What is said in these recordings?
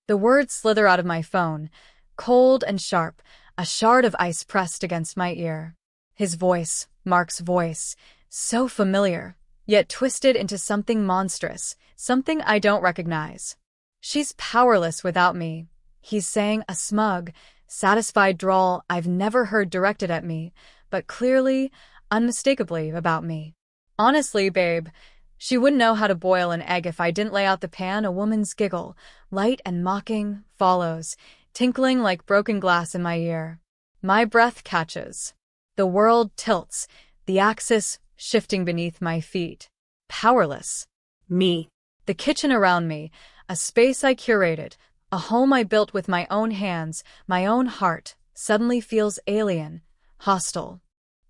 The words slither out of my phone, cold and sharp, a shard of ice pressed against my ear. His voice, Mark's voice, so familiar, yet twisted into something monstrous, something I don't recognize. She's powerless without me. He's saying a smug, satisfied drawl I've never heard directed at me, but clearly, unmistakably about me. Honestly, babe, she wouldn't know how to boil an egg if I didn't lay out the pan. A woman's giggle, light and mocking, follows, tinkling like broken glass in my ear. My breath catches. The world tilts, the axis shifting beneath my feet. Powerless. Me. The kitchen around me, a space I curated, a home I built with my own hands, my own heart, suddenly feels alien, hostile.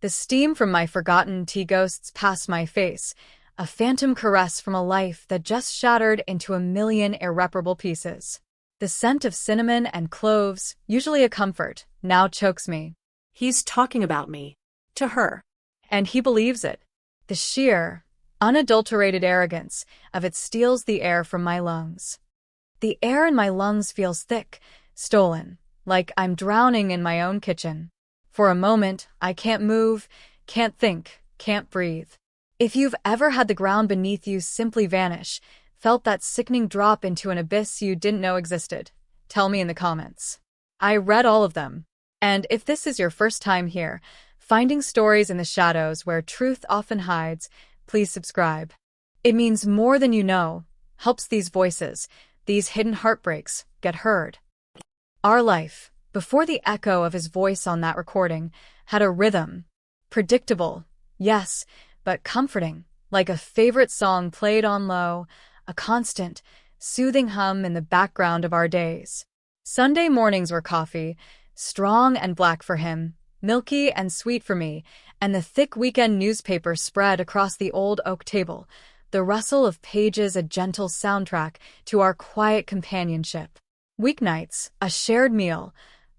The steam from my forgotten tea ghosts past my face, a phantom caress from a life that just shattered into a million irreparable pieces. The scent of cinnamon and cloves, usually a comfort, now chokes me. He's talking about me. To her. And he believes it. The sheer, unadulterated arrogance of it steals the air from my lungs. The air in my lungs feels thick, stolen, like I'm drowning in my own kitchen. For a moment, I can't move, can't think, can't breathe. If you've ever had the ground beneath you simply vanish, felt that sickening drop into an abyss you didn't know existed, tell me in the comments. I read all of them. And if this is your first time here, finding stories in the shadows where truth often hides, please subscribe. It means more than you know, helps these voices, these hidden heartbreaks, get heard. Our life, before the echo of his voice on that recording, had a rhythm. Predictable, yes, but comforting, like a favorite song played on low, a constant, soothing hum in the background of our days. Sunday mornings were coffee, strong and black for him, milky and sweet for me, and the thick weekend newspaper spread across the old oak table, the rustle of pages a gentle soundtrack to our quiet companionship. Weeknights, a shared meal,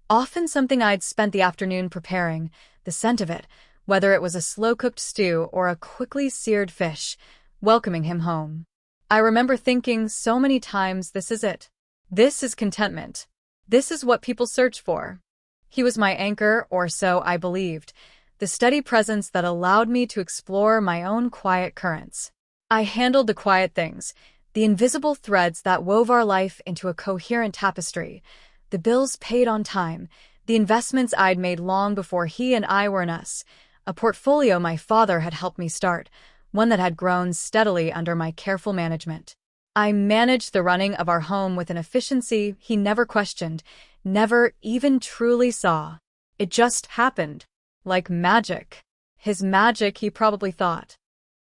often something I'd spent the afternoon preparing, the scent of it, whether it was a slow-cooked stew or a quickly seared fish, welcoming him home. I remember thinking so many times, this is it. This is contentment. This is what people search for. He was my anchor, or so I believed, the steady presence that allowed me to explore my own quiet currents. I handled the quiet things, the invisible threads that wove our life into a coherent tapestry, the bills paid on time, the investments I'd made long before he and I were in us, a portfolio my father had helped me start, one that had grown steadily under my careful management. I managed the running of our home with an efficiency he never questioned, never even truly saw. It just happened. Like magic. His magic, he probably thought.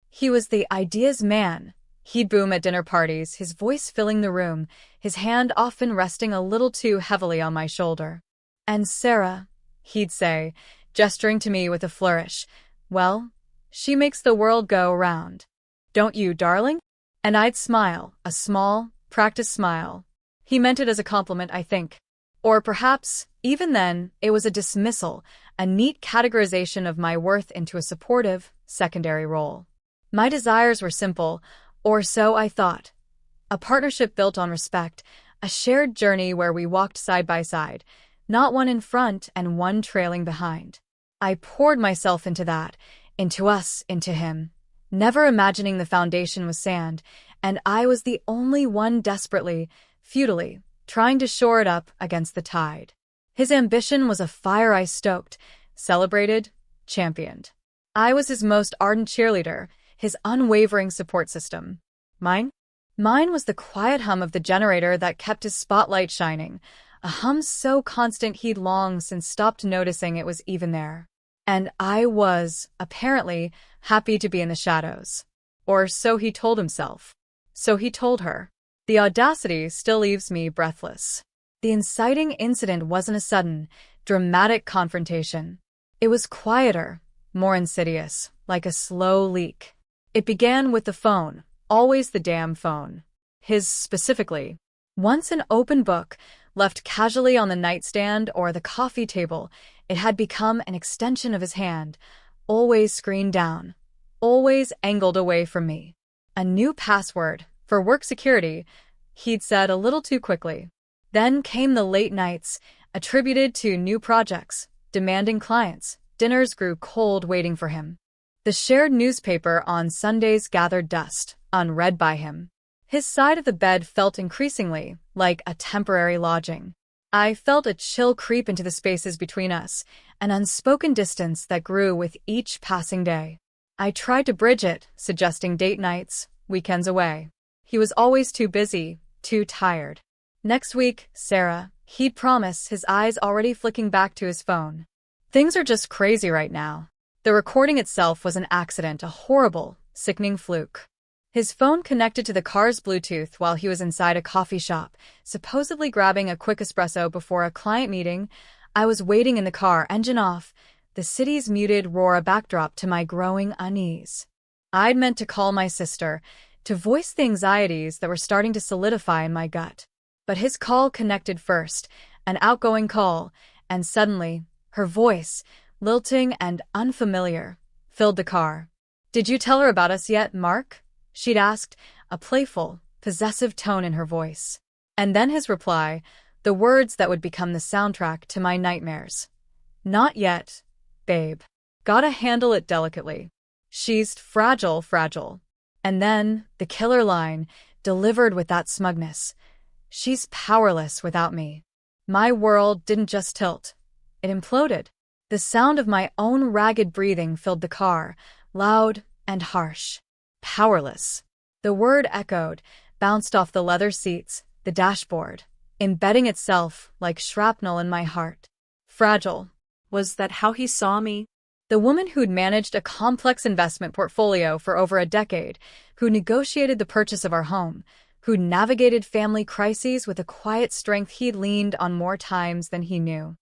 He was the ideas man. He'd boom at dinner parties, his voice filling the room, his hand often resting a little too heavily on my shoulder. And Sarah, he'd say, gesturing to me with a flourish, well, she makes the world go round. Don't you, darling? And I'd smile, a small, practiced smile. He meant it as a compliment, I think. Or perhaps, even then, it was a dismissal, a neat categorization of my worth into a supportive, secondary role. My desires were simple, or so I thought. A partnership built on respect, a shared journey where we walked side by side, not one in front and one trailing behind. I poured myself into that, into us, into him, never imagining the foundation was sand, and I was the only one desperately, futilely, trying to shore it up against the tide. His ambition was a fire I stoked, celebrated, championed. I was his most ardent cheerleader, his unwavering support system. Mine? Mine was the quiet hum of the generator that kept his spotlight shining, a hum so constant he'd long since stopped noticing it was even there. And I was, apparently, happy to be in the shadows. Or so he told himself. So he told her. The audacity still leaves me breathless. The inciting incident wasn't a sudden, dramatic confrontation. It was quieter, more insidious, like a slow leak. It began with the phone, always the damn phone. His specifically. Once an open book, left casually on the nightstand or the coffee table, it had become an extension of his hand, always screened down, always angled away from me. A new password, for work security, he'd said a little too quickly. Then came the late nights, attributed to new projects, demanding clients. Dinners grew cold waiting for him. The shared newspaper on Sundays gathered dust, unread by him. His side of the bed felt increasingly like a temporary lodging. I felt a chill creep into the spaces between us, an unspoken distance that grew with each passing day. I tried to bridge it, suggesting date nights, weekends away. He was always too busy, too tired. Next week, Sarah, he'd promise, his eyes already flicking back to his phone. Things are just crazy right now. The recording itself was an accident, a horrible, sickening fluke. His phone connected to the car's Bluetooth while he was inside a coffee shop, supposedly grabbing a quick espresso before a client meeting. I was waiting in the car, engine off, the city's muted roar a backdrop to my growing unease. I'd meant to call my sister, to voice the anxieties that were starting to solidify in my gut. But his call connected first, an outgoing call, and suddenly, her voice, lilting and unfamiliar, filled the car. "Did you tell her about us yet, Mark?" she'd asked, a playful, possessive tone in her voice. And then his reply, the words that would become the soundtrack to my nightmares. "Not yet, babe. Gotta handle it delicately. She's fragile. And then, the killer line, delivered with that smugness. "She's powerless without me." My world didn't just tilt. It imploded. The sound of my own ragged breathing filled the car, loud and harsh. Powerless. The word echoed, bounced off the leather seats, the dashboard, embedding itself like shrapnel in my heart. Fragile. Was that how he saw me? The woman who'd managed a complex investment portfolio for over a decade, who negotiated the purchase of our home, who'd navigated family crises with a quiet strength he'd leaned on more times than he knew.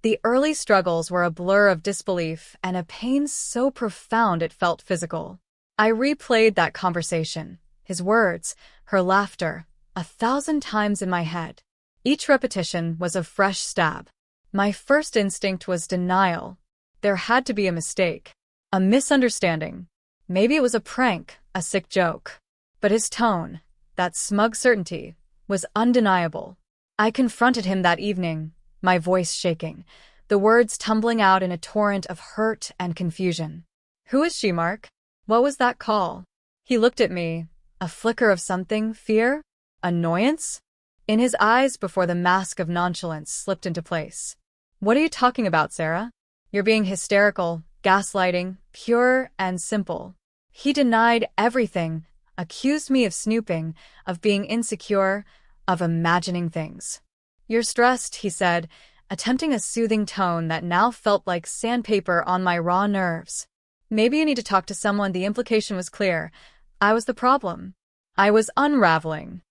The early struggles were a blur of disbelief and a pain so profound it felt physical. I replayed that conversation, his words, her laughter, 1,000 times in my head. Each repetition was a fresh stab. My first instinct was denial. There had to be a mistake, a misunderstanding. Maybe it was a prank, a sick joke. But his tone, that smug certainty, was undeniable. I confronted him that evening, my voice shaking, the words tumbling out in a torrent of hurt and confusion. "Who is she, Mark? What was that call?" He looked at me, a flicker of something, fear? Annoyance? In his eyes before the mask of nonchalance slipped into place. "What are you talking about, Sarah? You're being hysterical, gaslighting, pure and simple." He denied everything, accused me of snooping, of being insecure, of imagining things. "You're stressed," he said, attempting a soothing tone that now felt like sandpaper on my raw nerves. "Maybe you need to talk to someone." The implication was clear. I was the problem. I was unraveling.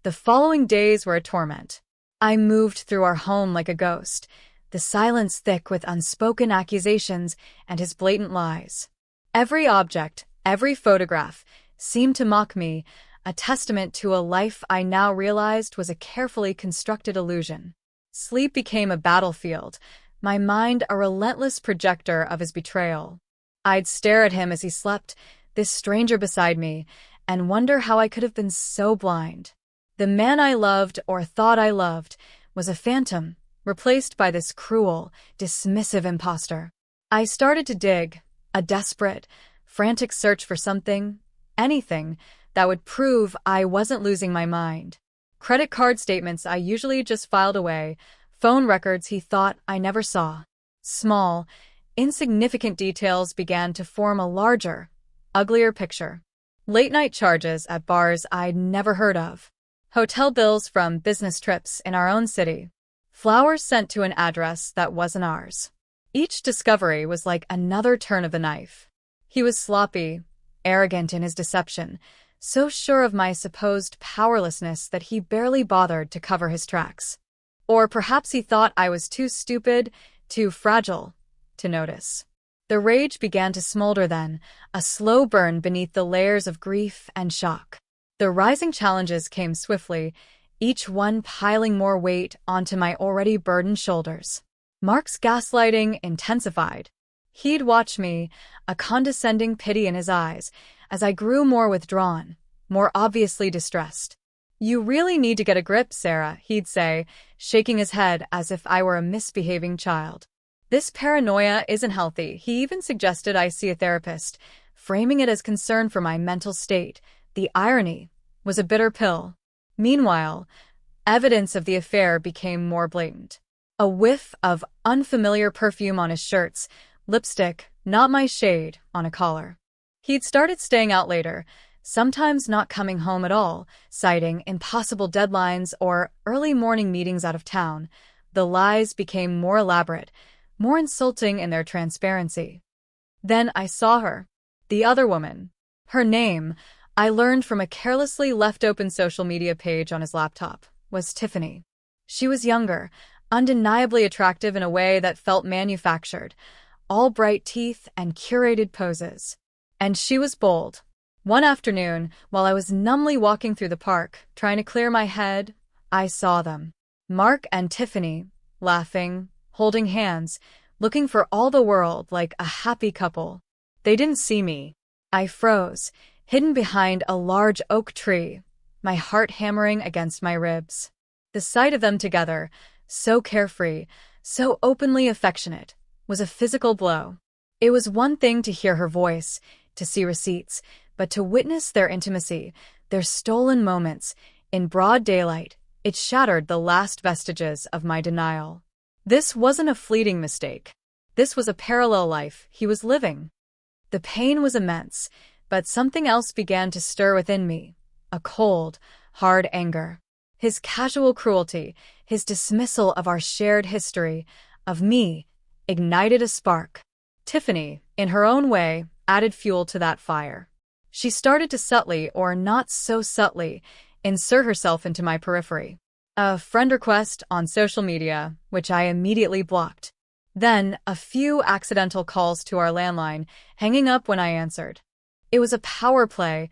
The following days were a torment. I moved through our home like a ghost, the silence thick with unspoken accusations and his blatant lies. Every object, every photograph, seemed to mock me, a testament to a life I now realized was a carefully constructed illusion. Sleep became a battlefield, my mind a relentless projector of his betrayal. I'd stare at him as he slept, this stranger beside me, and wonder how I could have been so blind. The man I loved, or thought I loved, was a phantom, replaced by this cruel, dismissive imposter. I started to dig, a desperate, frantic search for something, anything, that would prove I wasn't losing my mind. Credit card statements I usually just filed away, phone records he thought I never saw. Small, insignificant details began to form a larger, uglier picture. Late-night charges at bars I'd never heard of. Hotel bills from business trips in our own city. Flowers sent to an address that wasn't ours. Each discovery was like another turn of the knife. He was sloppy, arrogant in his deception, so sure of my supposed powerlessness that he barely bothered to cover his tracks. Or perhaps he thought I was too stupid, too fragile, to notice. The rage began to smolder then, a slow burn beneath the layers of grief and shock. The rising challenges came swiftly, each one piling more weight onto my already burdened shoulders. Mark's gaslighting intensified. He'd watch me, a condescending pity in his eyes, as I grew more withdrawn, more obviously distressed. "You really need to get a grip, Sarah," he'd say, shaking his head as if I were a misbehaving child. "This paranoia isn't healthy." He even suggested I see a therapist, framing it as concern for my mental state. The irony was a bitter pill. Meanwhile, evidence of the affair became more blatant. A whiff of unfamiliar perfume on his shirts, lipstick, not my shade, on a collar. He'd started staying out later, sometimes not coming home at all, citing impossible deadlines or early morning meetings out of town. The lies became more elaborate, more insulting in their transparency. Then I saw her. The other woman. Her name, I learned from a carelessly left open social media page on his laptop, was Tiffany. She was younger, undeniably attractive in a way that felt manufactured, all bright teeth and curated poses. And she was bold. One afternoon, while I was numbly walking through the park, trying to clear my head, I saw them. Mark and Tiffany, laughing, holding hands, looking for all the world like a happy couple. They didn't see me. I froze, hidden behind a large oak tree, my heart hammering against my ribs. The sight of them together, so carefree, so openly affectionate, was a physical blow. It was one thing to hear her voice, to see receipts, but to witness their intimacy, their stolen moments, in broad daylight, it shattered the last vestiges of my denial. This wasn't a fleeting mistake. This was a parallel life he was living. The pain was immense, but something else began to stir within me, a cold, hard anger. His casual cruelty, his dismissal of our shared history, of me, ignited a spark. Tiffany, in her own way, added fuel to that fire. She started to subtly, or not so subtly, insert herself into my periphery. A friend request on social media, which I immediately blocked. Then, a few accidental calls to our landline, hanging up when I answered. It was a power play,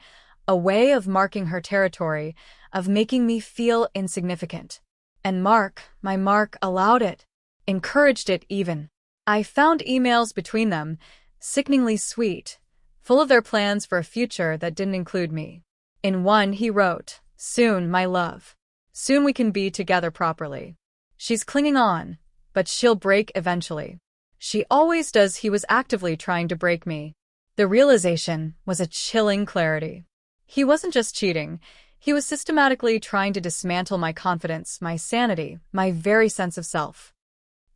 a way of marking her territory, of making me feel insignificant. And Mark, my Mark, allowed it, encouraged it even. I found emails between them, sickeningly sweet, full of their plans for a future that didn't include me. In one he wrote, "Soon, my love. Soon we can be together properly. She's clinging on, but she'll break eventually. She always does." He was actively trying to break me. The realization was a chilling clarity. He wasn't just cheating, he was systematically trying to dismantle my confidence, my sanity, my very sense of self.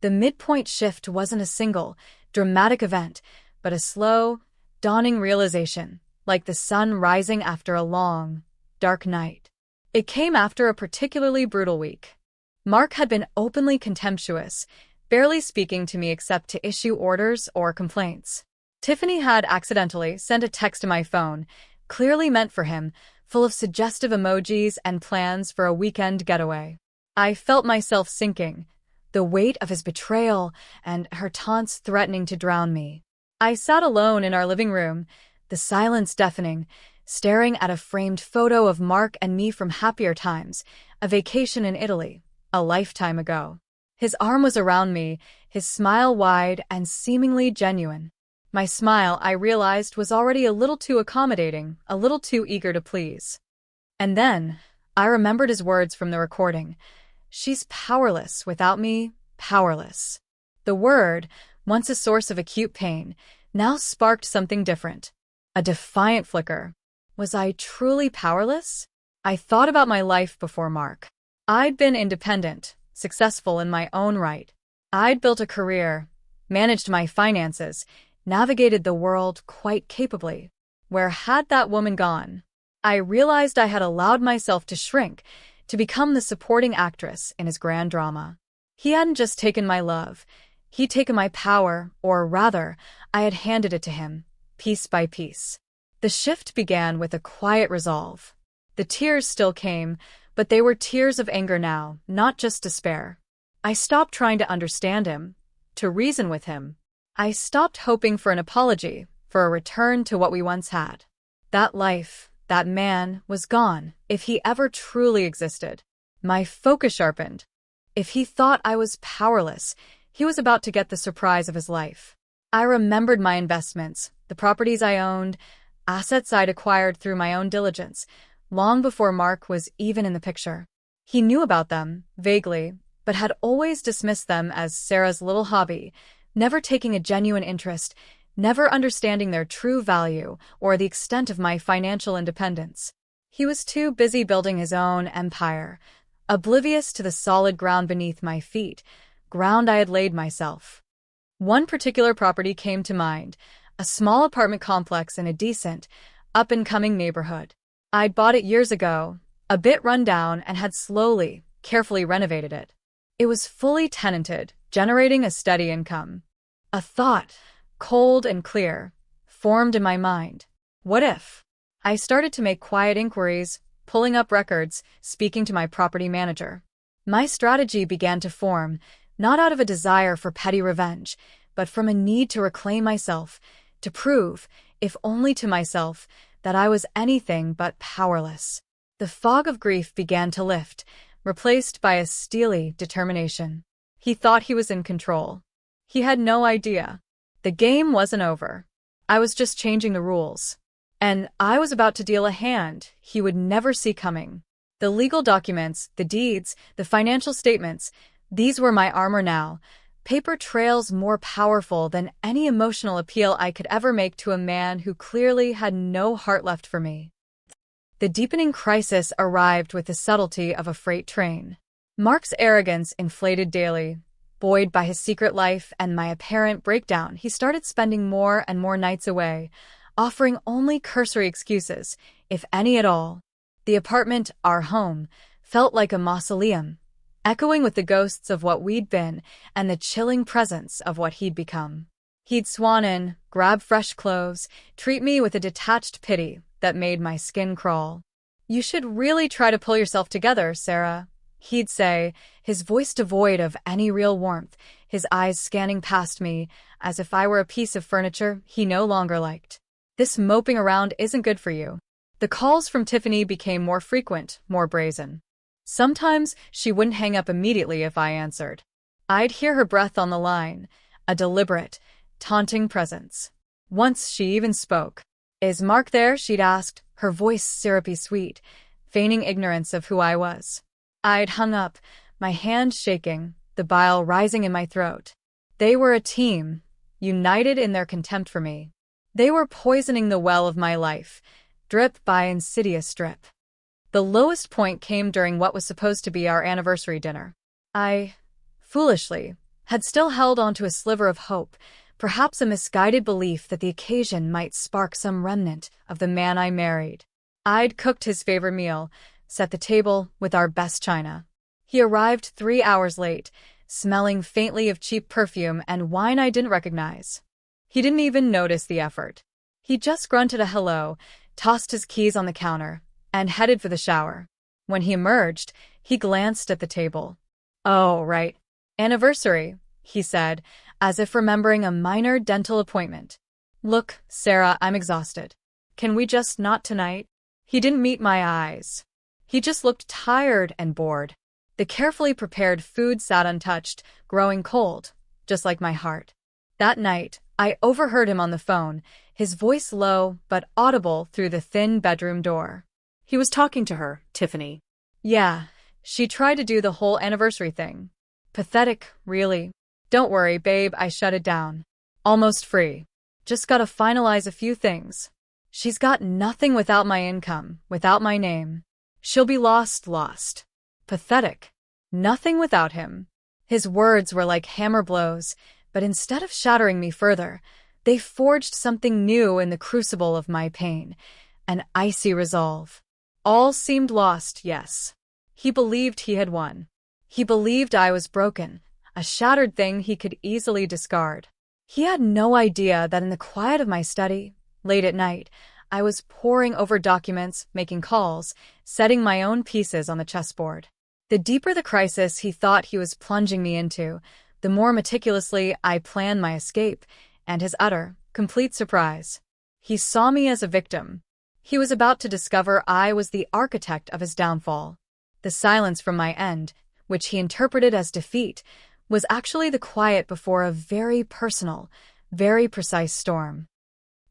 The midpoint shift wasn't a single, dramatic event, but a slow, dawning realization, like the sun rising after a long, dark night. It came after a particularly brutal week. Mark had been openly contemptuous, barely speaking to me except to issue orders or complaints. Tiffany had accidentally sent a text to my phone, clearly meant for him, full of suggestive emojis and plans for a weekend getaway. I felt myself sinking, the weight of his betrayal and her taunts threatening to drown me. I sat alone in our living room, the silence deafening, staring at a framed photo of Mark and me from happier times, a vacation in Italy, a lifetime ago. His arm was around me, his smile wide and seemingly genuine. My smile, I realized, was already a little too accommodating, a little too eager to please. And then, I remembered his words from the recording. "She's powerless without me, powerless." The word, once a source of acute pain, now sparked something different. A defiant flicker. Was I truly powerless? I thought about my life before Mark. I'd been independent, successful in my own right. I'd built a career, managed my finances, navigated the world quite capably. Where had that woman gone? I realized I had allowed myself to shrink, to become the supporting actress in his grand drama. He hadn't just taken my love, he'd taken my power, or rather, I had handed it to him, piece by piece. The shift began with a quiet resolve. The tears still came, but they were tears of anger now, not just despair. I stopped trying to understand him, to reason with him. I stopped hoping for an apology, for a return to what we once had. That life, that man, was gone, if he ever truly existed. My focus sharpened. If he thought I was powerless, he was about to get the surprise of his life. I remembered my investments, the properties I owned, assets I'd acquired through my own diligence, long before Mark was even in the picture. He knew about them, vaguely, but had always dismissed them as Sarah's little hobby, never taking a genuine interest, never understanding their true value or the extent of my financial independence. He was too busy building his own empire, oblivious to the solid ground beneath my feet, ground I had laid myself. One particular property came to mind, a small apartment complex in a decent, up-and-coming neighborhood. I'd bought it years ago, a bit run down, and had slowly, carefully renovated it. It was fully tenanted, generating a steady income. A thought, cold and clear, formed in my mind. What if? I started to make quiet inquiries, pulling up records, speaking to my property manager. My strategy began to form, not out of a desire for petty revenge, but from a need to reclaim myself, to prove, if only to myself, that I was anything but powerless. The fog of grief began to lift, replaced by a steely determination. He thought he was in control. He had no idea. The game wasn't over. I was just changing the rules. And I was about to deal a hand he would never see coming. The legal documents, the deeds, the financial statements, these were my armor now, paper trails more powerful than any emotional appeal I could ever make to a man who clearly had no heart left for me. The deepening crisis arrived with the subtlety of a freight train. Mark's arrogance inflated daily. Buoyed by his secret life and my apparent breakdown, he started spending more and more nights away, offering only cursory excuses, if any at all. The apartment, our home, felt like a mausoleum, echoing with the ghosts of what we'd been and the chilling presence of what he'd become. He'd swan in, grab fresh clothes, treat me with a detached pity that made my skin crawl. "You should really try to pull yourself together, Sarah," he'd say, his voice devoid of any real warmth, his eyes scanning past me as if I were a piece of furniture he no longer liked. "This moping around isn't good for you." The calls from Tiffany became more frequent, more brazen. Sometimes she wouldn't hang up immediately if I answered. I'd hear her breath on the line, a deliberate, taunting presence. Once she even spoke. "Is Mark there?" she'd asked, her voice syrupy sweet, feigning ignorance of who I was. I'd hung up, my hand shaking, the bile rising in my throat. They were a team, united in their contempt for me. They were poisoning the well of my life, drip by insidious drip. The lowest point came during what was supposed to be our anniversary dinner. I, foolishly, had still held on to a sliver of hope, perhaps a misguided belief that the occasion might spark some remnant of the man I married. I'd cooked his favorite meal, set the table with our best china. He arrived 3 hours late, smelling faintly of cheap perfume and wine I didn't recognize. He didn't even notice the effort. He just grunted a hello, tossed his keys on the counter, and headed for the shower. When he emerged, he glanced at the table. "Oh, right. Anniversary," he said, as if remembering a minor dental appointment. "Look, Sarah, I'm exhausted. Can we just not tonight?" He didn't meet my eyes. He just looked tired and bored. The carefully prepared food sat untouched, growing cold, just like my heart. That night, I overheard him on the phone, his voice low but audible through the thin bedroom door. He was talking to her, Tiffany. Yeah, she tried to do the whole anniversary thing. Pathetic, really. "Don't worry, babe," I shut it down. "Almost free. Just gotta finalize a few things. She's got nothing without my income, without my name. She'll be lost. Pathetic. Nothing without him." His words were like hammer blows, but instead of shattering me further, they forged something new in the crucible of my pain, an icy resolve. All seemed lost, yes. He believed he had won. He believed I was broken, a shattered thing he could easily discard. He had no idea that in the quiet of my study, late at night, I was poring over documents, making calls, setting my own pieces on the chessboard. The deeper the crisis he thought he was plunging me into, the more meticulously I planned my escape, and his utter, complete surprise. He saw me as a victim. He was about to discover I was the architect of his downfall. The silence from my end, which he interpreted as defeat, was actually the quiet before a very personal, very precise storm.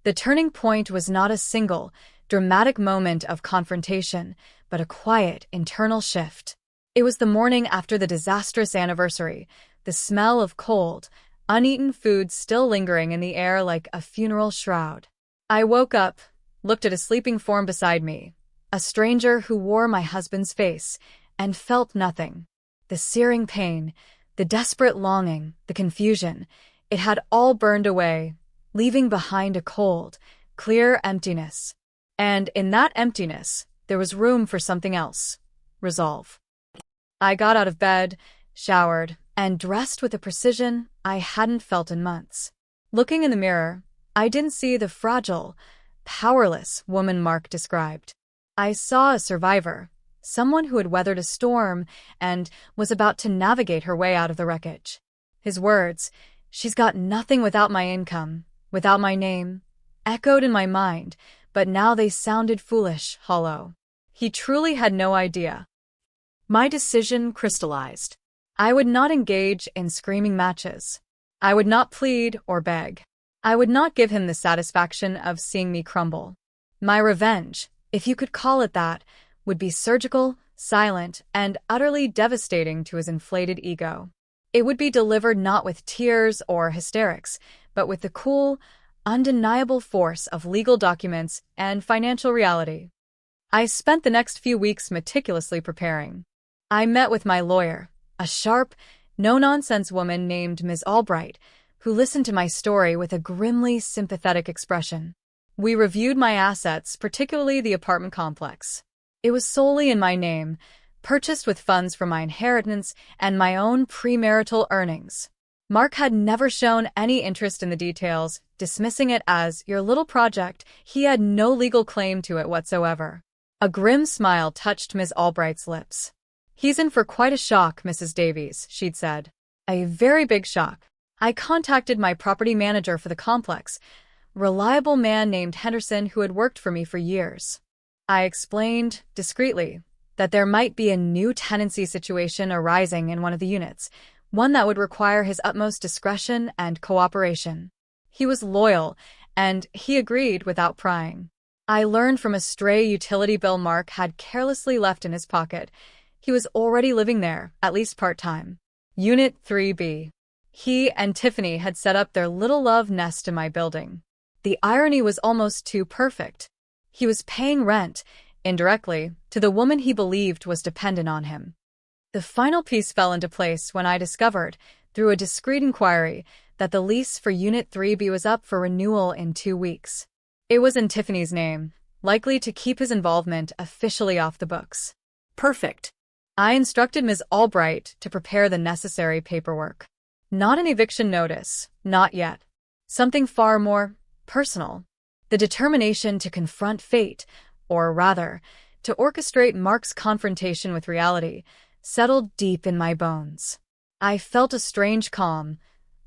The turning point was not a single, dramatic moment of confrontation, but a quiet, internal shift. It was the morning after the disastrous anniversary, the smell of cold, uneaten food still lingering in the air like a funeral shroud. I woke up, looked at a sleeping form beside me, a stranger who wore my husband's face, and felt nothing. The searing pain, the desperate longing, the confusion, it had all burned away, leaving behind a cold, clear emptiness. And in that emptiness, there was room for something else. Resolve. I got out of bed, showered, and dressed with a precision I hadn't felt in months. Looking in the mirror, I didn't see the fragile, powerless woman Mark described. I saw a survivor, someone who had weathered a storm and was about to navigate her way out of the wreckage. His words, "She's got nothing without my income, without my name," echoed in my mind, but now they sounded foolish, hollow. He truly had no idea. My decision crystallized. I would not engage in screaming matches. I would not plead or beg. I would not give him the satisfaction of seeing me crumble. My revenge, if you could call it that, would be surgical, silent, and utterly devastating to his inflated ego. It would be delivered not with tears or hysterics, but with the cool, undeniable force of legal documents and financial reality. I spent the next few weeks meticulously preparing. I met with my lawyer, a sharp, no-nonsense woman named Ms. Albright, who listened to my story with a grimly sympathetic expression. We reviewed my assets, particularly the apartment complex. It was solely in my name, purchased with funds from my inheritance and my own premarital earnings. Mark had never shown any interest in the details, dismissing it as your little project. He had no legal claim to it whatsoever. A grim smile touched Ms. Albright's lips. "He's in for quite a shock, Mrs. Davies," she'd said. "A very big shock. I contacted my property manager for the complex, a reliable man named Henderson who had worked for me for years. I explained, discreetly, that there might be a new tenancy situation arising in one of the units, one that would require his utmost discretion and cooperation. He was loyal, and he agreed without prying. I learned from a stray utility bill Mark had carelessly left in his pocket. He was already living there, at least part-time. Unit 3B. He and Tiffany had set up their little love nest in my building. The irony was almost too perfect. He was paying rent, indirectly, to the woman he believed was dependent on him. The final piece fell into place when I discovered, through a discreet inquiry, that the lease for Unit 3B was up for renewal in 2 weeks. It was in Tiffany's name, likely to keep his involvement officially off the books. Perfect. I instructed Ms. Albright to prepare the necessary paperwork. Not an eviction notice, not yet. Something far more personal. The determination to confront fate, or rather, to orchestrate Mark's confrontation with reality, settled deep in my bones. I felt a strange calm,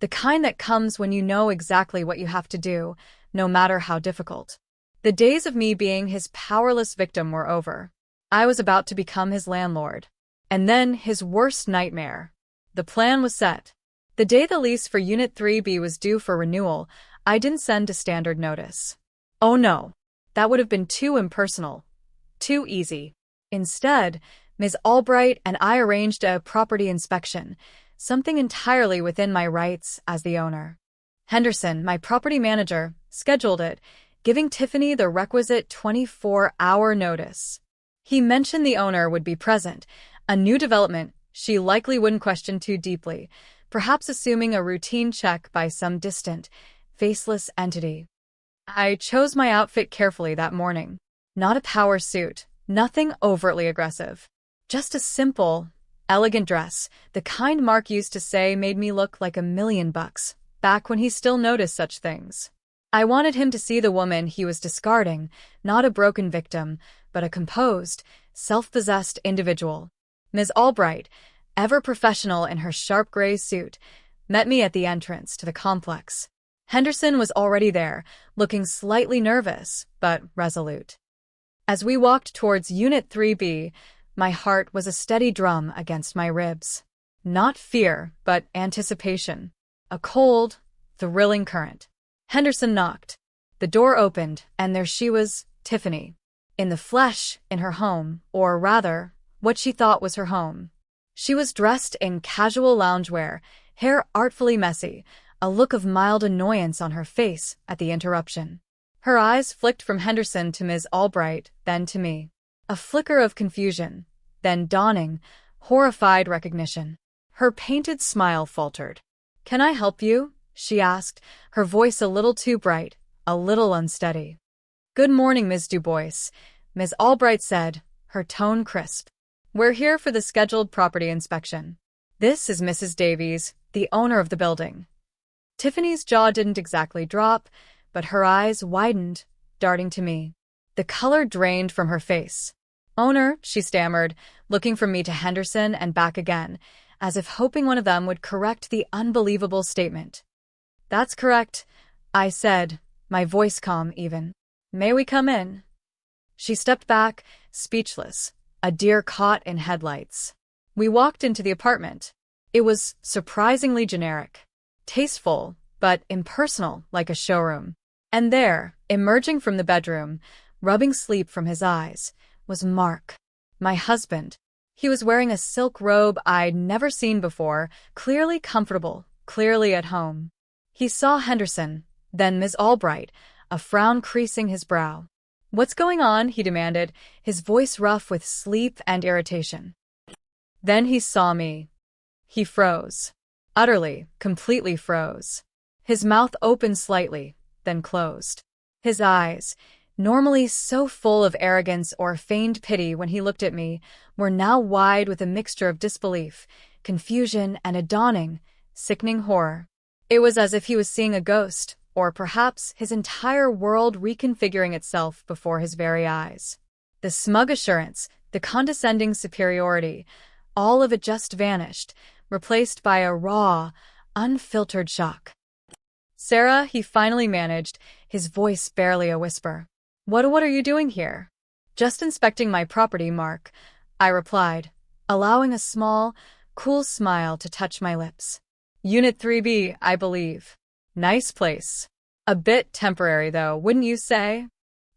the kind that comes when you know exactly what you have to do, no matter how difficult. The days of me being his powerless victim were over. I was about to become his landlord. And then his worst nightmare. The plan was set. The day the lease for Unit 3B was due for renewal, I didn't send a standard notice. Oh no, that would have been too impersonal, too easy. Instead, Ms. Albright and I arranged a property inspection, something entirely within my rights as the owner. Henderson, my property manager, scheduled it, giving Tiffany the requisite 24-hour notice. He mentioned the owner would be present, a new development she likely wouldn't question too deeply, perhaps assuming a routine check by some distant, faceless entity. I chose my outfit carefully that morning. Not a power suit, nothing overtly aggressive. Just a simple, elegant dress, the kind Mark used to say made me look like $1,000,000, back when he still noticed such things. I wanted him to see the woman he was discarding, not a broken victim, but a composed, self-possessed individual. Ms. Albright, ever professional in her sharp gray suit, met me at the entrance to the complex. Henderson was already there, looking slightly nervous, but resolute. As we walked towards Unit 3B, my heart was a steady drum against my ribs. Not fear, but anticipation. A cold, thrilling current. Henderson knocked. The door opened, and there she was, Tiffany. In the flesh, in her home, or rather, what she thought was her home. She was dressed in casual loungewear, hair artfully messy, a look of mild annoyance on her face at the interruption. Her eyes flicked from Henderson to Ms. Albright, then to me. A flicker of confusion, then dawning, horrified recognition. Her painted smile faltered. "Can I help you?" she asked, her voice a little too bright, a little unsteady. "Good morning, Ms. Dubois," Ms. Albright said, her tone crisp. "We're here for the scheduled property inspection. This is Mrs. Davies, the owner of the building." Tiffany's jaw didn't exactly drop, but her eyes widened, darting to me. The color drained from her face. "Owner," she stammered, looking from me to Henderson and back again, as if hoping one of them would correct the unbelievable statement. "That's correct," I said, my voice calm even. "May we come in?" She stepped back, speechless, a deer caught in headlights. We walked into the apartment. It was surprisingly generic. Tasteful, but impersonal, like a showroom. And there, emerging from the bedroom, rubbing sleep from his eyes, was Mark, my husband. He was wearing a silk robe I'd never seen before, clearly comfortable, clearly at home. He saw Henderson, then Ms. Albright, a frown creasing his brow. "What's going on?" he demanded, his voice rough with sleep and irritation. Then he saw me. He froze. Utterly, completely froze. His mouth opened slightly, then closed. His eyes, normally so full of arrogance or feigned pity when he looked at me, were now wide with a mixture of disbelief, confusion, and a dawning, sickening horror. It was as if he was seeing a ghost, or perhaps his entire world reconfiguring itself before his very eyes. The smug assurance, the condescending superiority, all of it just vanished, replaced by a raw, unfiltered shock. "Sarah," he finally managed, his voice barely a whisper. What are you doing here?" "Just inspecting my property, Mark," I replied, allowing a small, cool smile to touch my lips. "Unit 3B, I believe. Nice place. A bit temporary, though, wouldn't you say?"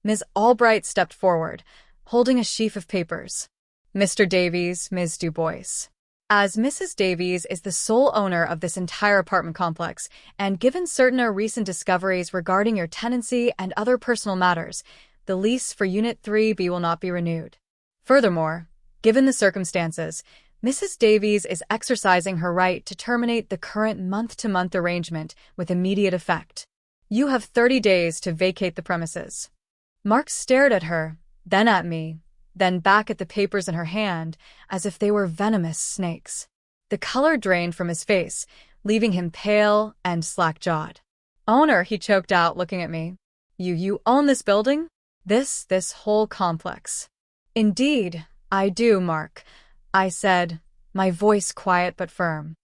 Ms. Albright stepped forward, holding a sheaf of papers. "Mr. Davies, Ms. Dubois." As Mrs. Davies is the sole owner of this entire apartment complex, and given certain recent discoveries regarding your tenancy and other personal matters, the lease for Unit 3B will not be renewed. Furthermore, given the circumstances, Mrs. Davies is exercising her right to terminate the current month-to-month arrangement with immediate effect. You have 30 days to vacate the premises. Mark stared at her, then at me, then back at the papers in her hand, as if they were venomous snakes. The color drained from his face, leaving him pale and slack-jawed. "Owner," he choked out, looking at me. You own this building? This whole complex?" "Indeed, I do, Mark," I said, my voice quiet but firm.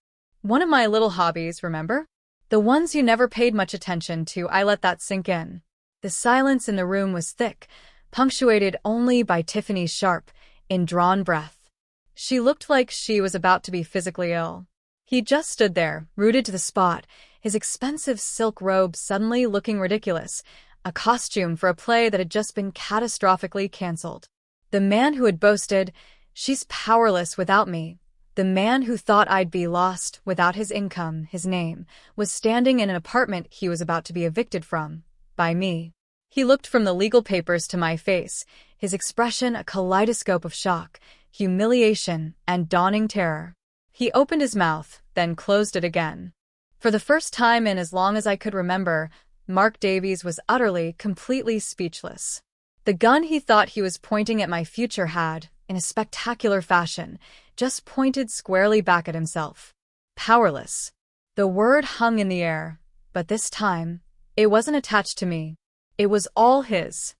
"One of my little hobbies, remember? The ones you never paid much attention to. I let that sink in." The silence in the room was thick, punctuated only by Tiffany's sharp, indrawn breath. She looked like she was about to be physically ill. He just stood there, rooted to the spot, his expensive silk robe suddenly looking ridiculous, a costume for a play that had just been catastrophically cancelled. The man who had boasted, "She's powerless without me," the man who thought I'd be lost without his income, his name, was standing in an apartment he was about to be evicted from, by me. He looked from the legal papers to my face, his expression a kaleidoscope of shock, humiliation, and dawning terror. He opened his mouth, then closed it again. For the first time in as long as I could remember, Mark Davies was utterly, completely speechless. The gun he thought he was pointing at my future had, in a spectacular fashion, just pointed squarely back at himself. Powerless. The word hung in the air, but this time, it wasn't attached to me. It was all his.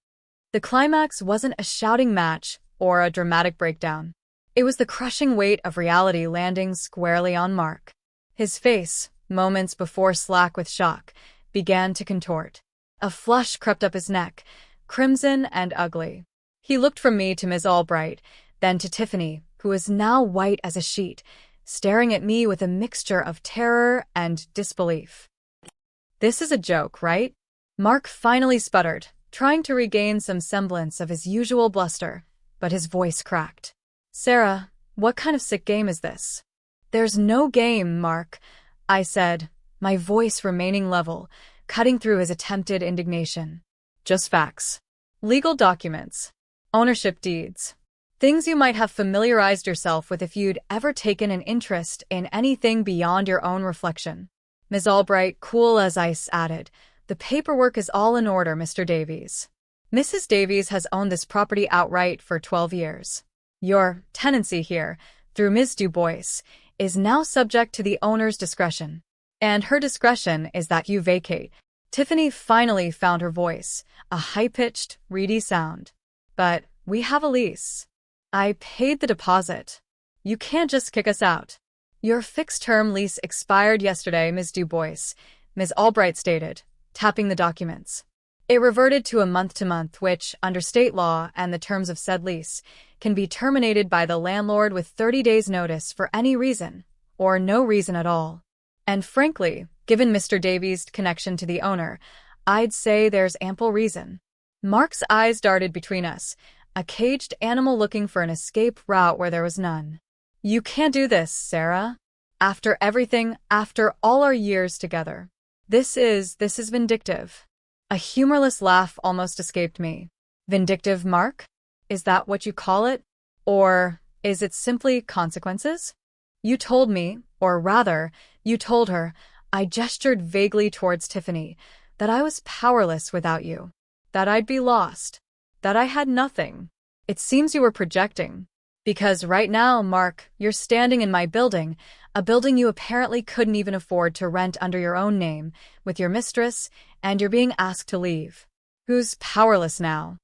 The climax wasn't a shouting match or a dramatic breakdown. It was the crushing weight of reality landing squarely on Mark. His face, moments before slack with shock, began to contort. A flush crept up his neck, crimson and ugly. He looked from me to Ms. Albright, then to Tiffany, who was now white as a sheet, staring at me with a mixture of terror and disbelief. "This is a joke, right?" Mark finally sputtered, trying to regain some semblance of his usual bluster, but his voice cracked. "Sarah, what kind of sick game is this?" "There's no game, Mark," I said, my voice remaining level, cutting through his attempted indignation. "Just facts. Legal documents. Ownership deeds. Things you might have familiarized yourself with if you'd ever taken an interest in anything beyond your own reflection." Ms. Albright, cool as ice, added, "The paperwork is all in order, Mr. Davies. Mrs. Davies has owned this property outright for 12 years. Your tenancy here, through Ms. Du Bois, is now subject to the owner's discretion. And her discretion is that you vacate." Tiffany finally found her voice, a high-pitched, reedy sound. "But we have a lease. I paid the deposit. You can't just kick us out." "Your fixed-term lease expired yesterday, Ms. Du Bois," Ms. Albright stated, tapping the documents. "It reverted to a month-to-month, which, under state law and the terms of said lease, can be terminated by the landlord with 30 days' notice for any reason, or no reason at all. And frankly, given Mr. Davies' connection to the owner, I'd say there's ample reason." Mark's eyes darted between us, a caged animal looking for an escape route where there was none. "You can't do this, Sarah. After everything, after all our years together. This is vindictive." A humorless laugh almost escaped me. "Vindictive, Mark? Is that what you call it? Or is it simply consequences? You told me, or rather, you told her," I gestured vaguely towards Tiffany, "that I was powerless without you. That I'd be lost. That I had nothing. It seems you were projecting. Because right now, Mark, you're standing in my building, a building you apparently couldn't even afford to rent under your own name, with your mistress, and you're being asked to leave. Who's powerless now?"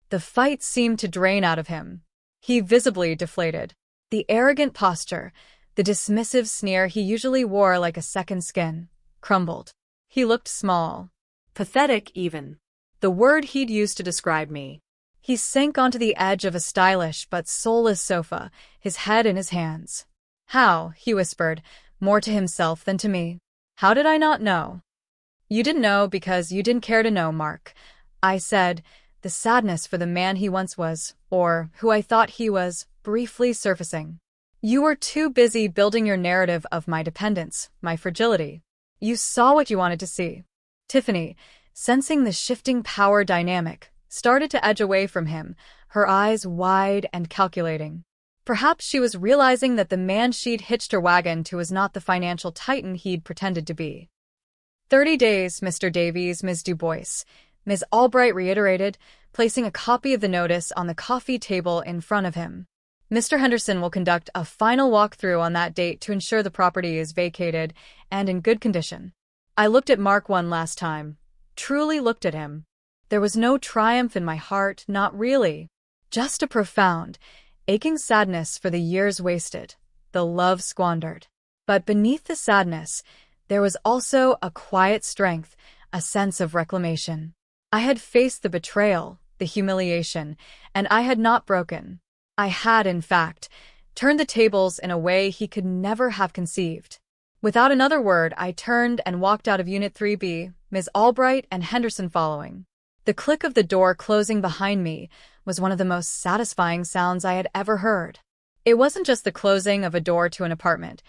The fight seemed to drain out of him. He visibly deflated. The arrogant posture, the dismissive sneer he usually wore like a second skin, crumbled. He looked small. Pathetic, even. The word he'd used to describe me. He sank onto the edge of a stylish but soulless sofa, his head in his hands. "How?" he whispered, more to himself than to me. "How did I not know?" "You didn't know because you didn't care to know, Mark," I said, the sadness for the man he once was, or who I thought he was, briefly surfacing. "You were too busy building your narrative of my dependence, my fragility. You saw what you wanted to see." Tiffany, sensing the shifting power dynamic, started to edge away from him, her eyes wide and calculating. Perhaps she was realizing that the man she'd hitched her wagon to was not the financial titan he'd pretended to be. 30 days, Mr. Davies, Ms. Du Bois," Ms. Albright reiterated, placing a copy of the notice on the coffee table in front of him. "Mr. Henderson will conduct a final walkthrough on that date to ensure the property is vacated and in good condition." I looked at Mark one last time, truly looked at him. There was no triumph in my heart, not really. Just a profound, aching sadness for the years wasted, the love squandered. But beneath the sadness, there was also a quiet strength, a sense of reclamation. I had faced the betrayal, the humiliation, and I had not broken. I had, in fact, turned the tables in a way he could never have conceived. Without another word, I turned and walked out of Unit 3B, Ms. Albright and Henderson following. The click of the door closing behind me was one of the most satisfying sounds I had ever heard. It wasn't just the closing of a door to an apartment.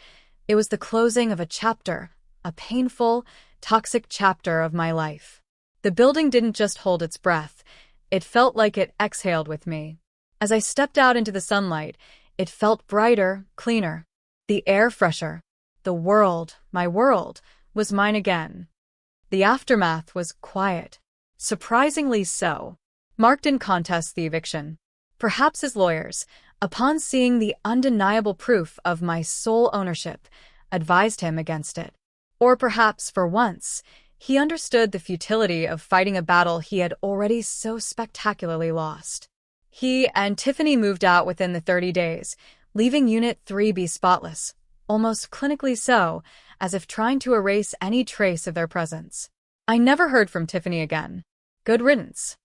It was the closing of a chapter, a painful, toxic chapter of my life. The building didn't just hold its breath. It felt like it exhaled with me. As I stepped out into the sunlight, it felt brighter, cleaner. The air fresher. The world, my world, was mine again. The aftermath was quiet. Surprisingly so. Mark didn't contest the eviction. Perhaps his lawyers, upon seeing the undeniable proof of my sole ownership, advised him against it. Or perhaps, for once, he understood the futility of fighting a battle he had already so spectacularly lost. He and Tiffany moved out within the 30 days, leaving Unit 3B spotless, almost clinically so, as if trying to erase any trace of their presence. I never heard from Tiffany again. Good riddance.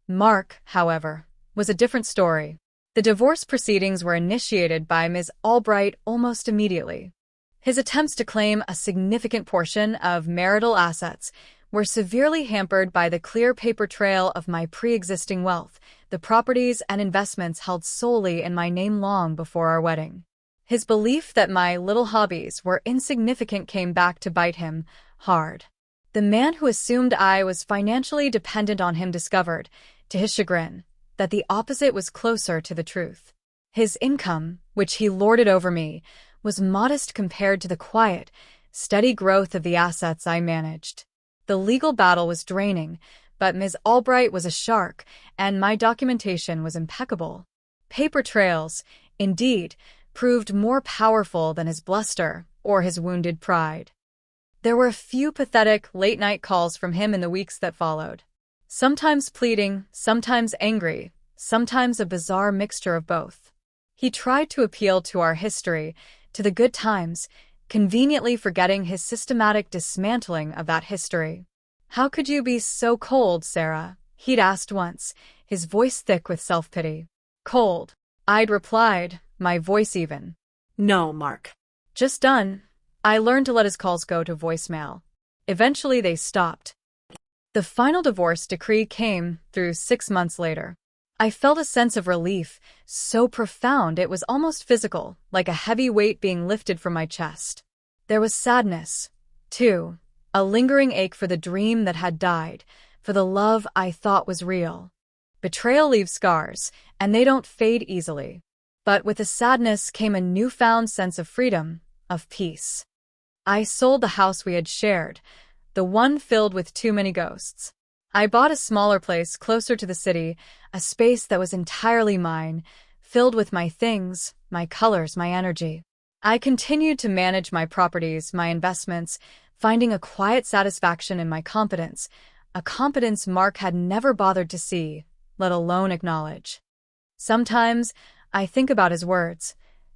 Mark, however, was a different story. The divorce proceedings were initiated by Ms. Albright almost immediately. His attempts to claim a significant portion of marital assets, were severely hampered by the clear paper trail of my pre-existing wealth, the properties and investments held solely in my name long before our wedding. His belief that my little hobbies were insignificant came back to bite him hard. The man who assumed I was financially dependent on him discovered, to his chagrin, that the opposite was closer to the truth. His income, which he lorded over me, was modest compared to the quiet, steady growth of the assets I managed. The legal battle was draining, but Ms. Albright was a shark, and my documentation was impeccable. Paper trails, indeed, proved more powerful than his bluster or his wounded pride. There were a few pathetic, late-night calls from him in the weeks that followed. Sometimes pleading, sometimes angry, sometimes a bizarre mixture of both. He tried to appeal to our history, to the good times, conveniently forgetting his systematic dismantling of that history. "How could you be so cold, Sarah?" he'd asked once, his voice thick with self-pity. "Cold," I'd replied, my voice even. "No, Mark." "Just done." I learned to let his calls go to voicemail. Eventually they stopped. The final divorce decree came through 6 months later. I felt a sense of relief, so profound it was almost physical, like a heavy weight being lifted from my chest. There was sadness, too, a lingering ache for the dream that had died, for the love I thought was real. Betrayal leaves scars, and they don't fade easily. But with the sadness came a newfound sense of freedom, of peace. I sold the house we had shared, the one filled with too many ghosts. I bought a smaller place closer to the city, a space that was entirely mine, filled with my things, my colors, my energy. I continued to manage my properties, my investments, finding a quiet satisfaction in my competence, a competence Mark had never bothered to see, let alone acknowledge. Sometimes I think about his words.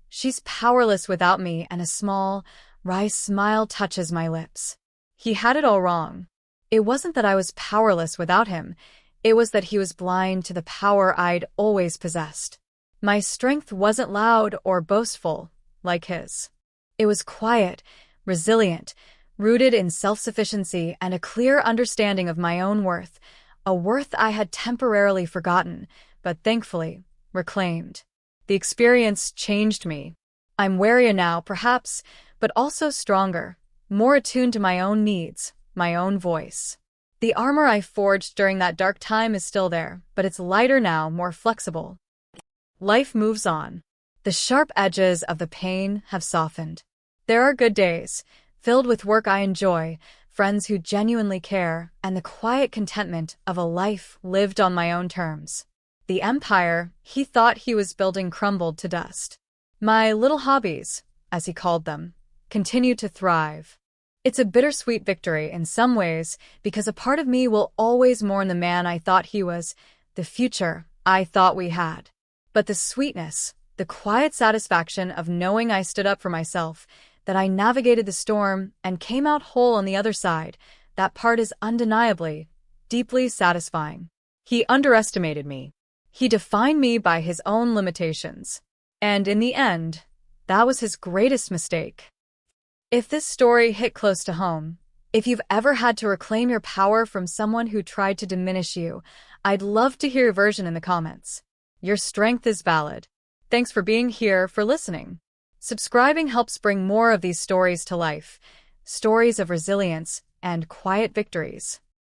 "She's powerless without me," and a small, wry smile touches my lips. He had it all wrong. It wasn't that I was powerless without him, it was that he was blind to the power I'd always possessed. My strength wasn't loud or boastful, like his. It was quiet, resilient, rooted in self-sufficiency and a clear understanding of my own worth, a worth I had temporarily forgotten, but thankfully reclaimed. The experience changed me. I'm warier now, perhaps, but also stronger, more attuned to my own needs, my own voice. The armor I forged during that dark time is still there, but it's lighter now, more flexible. Life moves on. The sharp edges of the pain have softened. There are good days, filled with work I enjoy, friends who genuinely care, and the quiet contentment of a life lived on my own terms. The empire he thought he was building crumbled to dust. My little hobbies, as he called them, continue to thrive. It's a bittersweet victory in some ways, because a part of me will always mourn the man I thought he was, the future I thought we had. But the sweetness, the quiet satisfaction of knowing I stood up for myself, that I navigated the storm and came out whole on the other side, that part is undeniably, deeply satisfying. He underestimated me. He defined me by his own limitations. And in the end, that was his greatest mistake. If this story hit close to home, if you've ever had to reclaim your power from someone who tried to diminish you, I'd love to hear your version in the comments. Your strength is valid. Thanks for being here, for listening. Subscribing helps bring more of these stories to life, stories of resilience and quiet victories.